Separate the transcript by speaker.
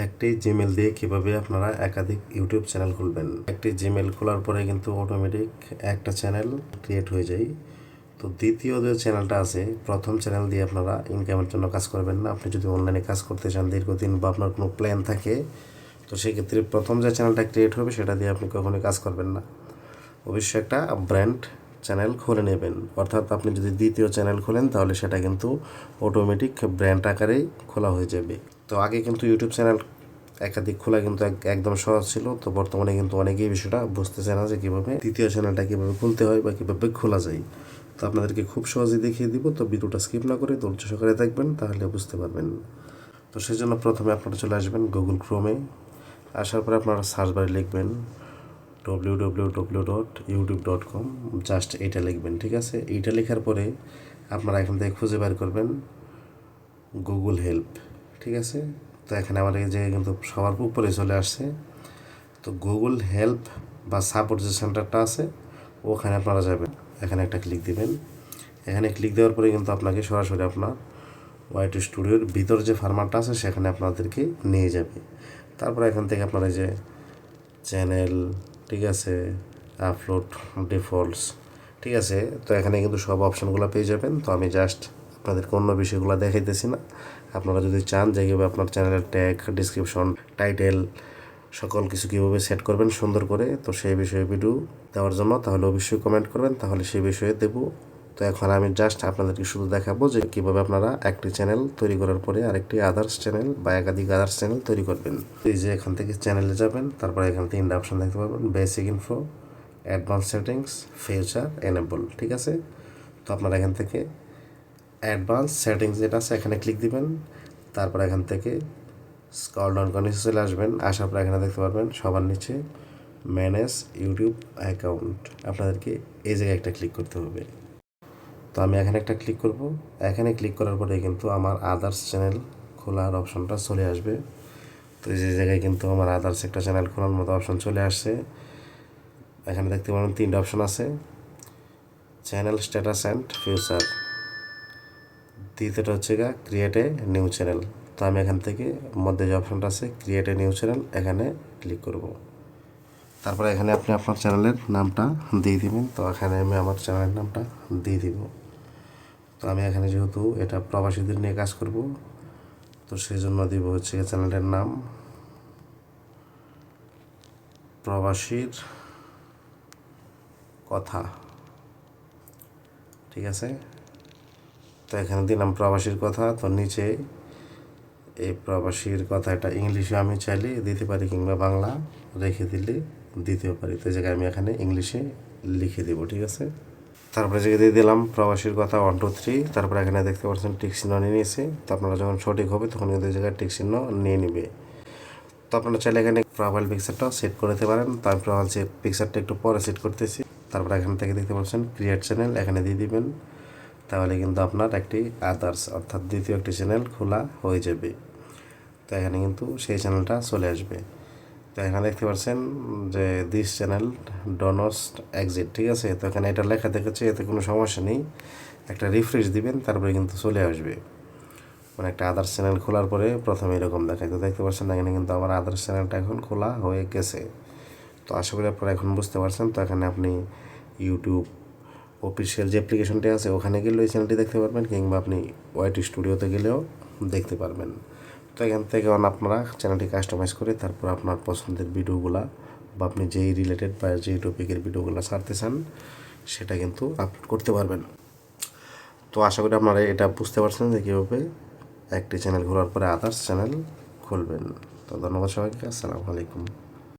Speaker 1: একটি জিমেল দিয়ে কিভাবে আপনারা একাধিক ইউটিউব চ্যানেল খুলবেন। একটি জিমেল খোলার পরে কিন্তু অটোমেটিক একটা চ্যানেল ক্রিয়েট হয়ে যায়। তো দ্বিতীয় যে চ্যানেলটা আছে, প্রথম চ্যানেল দিয়ে আপনারা ইনকামের জন্য কাজ করবেন না। আপনি যদি অনলাইনে কাজ করতে চান দীর্ঘদিন বা আপনার কোনো প্ল্যান থাকে, তো সেক্ষেত্রে প্রথম যে চ্যানেলটা ক্রিয়েট হবে সেটা দিয়ে আপনি কখনোই কাজ করবেন না। অবশ্যই একটা ব্র্যান্ড চ্যানেল খুলে নেবেন। অর্থাৎ আপনি যদি দ্বিতীয় চ্যানেল খোলেন তাহলে সেটা কিন্তু অটোমেটিক ব্র্যান্ড আকারেই খোলা হয়ে যাবে। তো আগে কিন্তু ইউটিউব চ্যানেল একাধিক খোলা কিন্তু একদম সহজ ছিল। তো বর্তমানে কিন্তু অনেকেই বিষয়টা বুঝতেছে না যে কীভাবে দ্বিতীয় চ্যানেলটা কীভাবে খুলতে হয় বা কীভাবে খোলা যায়। তো আপনাদেরকে খুব সহজেই দেখিয়ে দিব। তো ভিডিওটা স্কিপ না করে ধৈর্য সহকারে দেখবেন, তাহলে বুঝতে পারবেন। তো সেই জন্য প্রথমে আপনারা চলে আসবেন গুগল ক্রোমে। আসার পরে আপনারা সার্চ বারে লিখবেন www.youtube.com, জাস্ট এইটা লিখবেন। ঠিক আছে, এইটা লেখার পরে আপনারা এখান থেকে খুঁজে বের করবেন গুগল হেল্প। ঠিক আছে, তো এখানে আমার এই জায়গায় কিন্তু সবার উপরে চলে আসছে। তো গুগল হেল্প বা সাপোর্ট যে সেন্টারটা আছে ওখানে আপনারা যাবেন, এখানে একটা ক্লিক দিবেন। এখানে ক্লিক দেওয়ার পরে কিন্তু আপনাকে সরাসরি আপনার ওয়াইট স্টুডিওর ভিতর যে ফার্মারটা আছে সেখানে আপনাদেরকে নিয়ে যাবে। তারপরে এখান থেকে আপনারা যে চ্যানেল, ঠিক আছে, আপলোড ডিফল্টস, ঠিক আছে, তো এখানে কিন্তু সব অপশানগুলো পেয়ে যাবেন। তো আমি জাস্ট আপনাদেরকে অন্য বিষয়গুলো দেখাইতেছি না। আপনারা যদি চান যে কীভাবে আপনার চ্যানেলের ট্যাগ, ডিসক্রিপশন, টাইটেল সকল কিছু কীভাবে সেট করবেন সুন্দর করে, তো সেই বিষয়ে ভিডিও দেওয়ার জন্য তাহলে অবশ্যই কমেন্ট করবেন, তাহলে সেই বিষয়ে দেবো। তো এখন আমি জাস্ট আপনাদেরকে শুধু দেখাবো যে কীভাবে আপনারা একটি চ্যানেল তৈরি করার পরে আরেকটি আদার্স চ্যানেল বা একাধিক আদার্স চ্যানেল তৈরি করবেন। এই যে এখান থেকে চ্যানেলে যাবেন, তারপরে এখান থেকে তিনটা অপশন দেখতে পাবেন, basic info, advance settings, future enable. ঠিক আছে, তো আপনারা এখান থেকে অ্যাডভান্স সেটিংস যেটা আছে এখানে ক্লিক দিবেন। তারপর এখান থেকে স্ক্রল ডাউন করে নিচে চলে আসবেন। আসার পর এখানে দেখতে পারবেন সবার নিচে ম্যানেজ ইউটিউব অ্যাকাউন্ট। আপনাদেরকে এই জায়গায় একটা ক্লিক করতে হবে। তো আমি এখানে একটা ক্লিক করব। এখানে ক্লিক করার পরে কিন্তু আমার আদার্স চ্যানেল খোলার অপশনটা চলে আসবে। তো এই জায়গায় কিন্তু আমার আদার্স একটা চ্যানেল খোলার মতো অপশন চলে আসছে। এখানে দেখতে পাবেন তিনটা অপশন আছে, চ্যানেল স্ট্যাটাস অ্যান্ড ফিউচার। দ্বিতীয়টা হচ্ছে ক্রিয়েট এ নিউ চ্যানেল। তো আমি এখান থেকে মধ্যে যে অপশনটা আছে ক্রিয়েট এ নিউ চ্যানেল, এখানে ক্লিক করব। তারপরে এখানে আপনি আপনার চ্যানেলের নামটা দিয়ে দিবেন। তো এখানে আমি আমার চ্যানেলের নামটা দিয়ে দিব। তো আমি এখানে যেহেতু এটা প্রবাসীদের নিয়ে কাজ করব, তো সেই জন্য দিব হচ্ছে চ্যানেলের নাম প্রবাসীর কথা। ঠিক আছে, তো এখানে দিলাম প্রবাসীর কথা। তো নিচে এই প্রবাসীর কথা এটা ইংলিশে আমি চাইলে দিতে পারি, কিংবা বাংলা রেখে দিলে দিতেও পারি। তো জায়গায় আমি এখানে ইংলিশে লিখে দেবো। ঠিক আছে, তারপরে জায়গায় দিয়ে দিলাম প্রবাসীর কথা 1 2 3। তারপরে এখানে দেখতে পাচ্ছেন টিক চিহ্ন নিয়ে নিয়েছে। তো আপনারা যখন সঠিক হবে তখন কিন্তু এই জায়গায় টিক চিহ্ন নিয়ে নেবে। তো আপনারা চাইলে এখানে প্রোফাইল পিকচারটাও সেট করে দিতে পারেন। তো আমি প্রোফাইল পিকচারটা একটু পরে সেট করতেছি। তারপরে এখান থেকে দেখতে পাচ্ছেন ক্রিয়েট চ্যানেল, এখানে দিয়ে দিবেন। তাহলে কিন্তু আপনার একটি আদার্স অর্থাৎ দ্বিতীয় একটি চ্যানেল খোলা হয়ে যাবে। তো এখানে কিন্তু সেই চ্যানেলটা চলে আসবে। তো এখানে দেখতে পাচ্ছেন যে দিস চ্যানেল ডোনট এক্সিট। ঠিক আছে, তো এখানে এটা লেখা দেখাচ্ছে, এতে কোনো সমস্যা নেই। একটা রিফ্রেশ দিবেন, তারপরে কিন্তু চলে আসবে। মানে একটা আদার্স চ্যানেল খোলার পরে প্রথমে এরকম দেখায়। তো দেখতে পাচ্ছেন এখানে কিন্তু আমার আদার্স চ্যানেলটা এখন খোলা হয়ে গেছে। তো আশা করি আপনারা এখন বুঝতে পারছেন। তো এখানে আপনি ইউটিউব অফিসিয়াল যে অ্যাপ্লিকেশনটি আছে ওখানে গেলেও এই চ্যানেলটি দেখতে পারবেন, কিংবা আপনি ওয়াইট স্টুডিওতে গেলেও দেখতে পারবেন। তো এখান থেকে আপনারা চ্যানেলটি কাস্টমাইজ করে তারপর আপনার পছন্দের ভিডিওগুলা বা আপনি যেই রিলেটেড বা যেই টপিকের ভিডিওগুলো ছাড়তে চান সেটা কিন্তু আপলোড করতে পারবেন। তো আশা করি আপনারা এটা বুঝতে পারছেন যে কীভাবে একটি চ্যানেল খোলার পরে আদার্স চ্যানেল খুলবেন। তো ধন্যবাদ সবাইকে, আসসালামু আলাইকুম।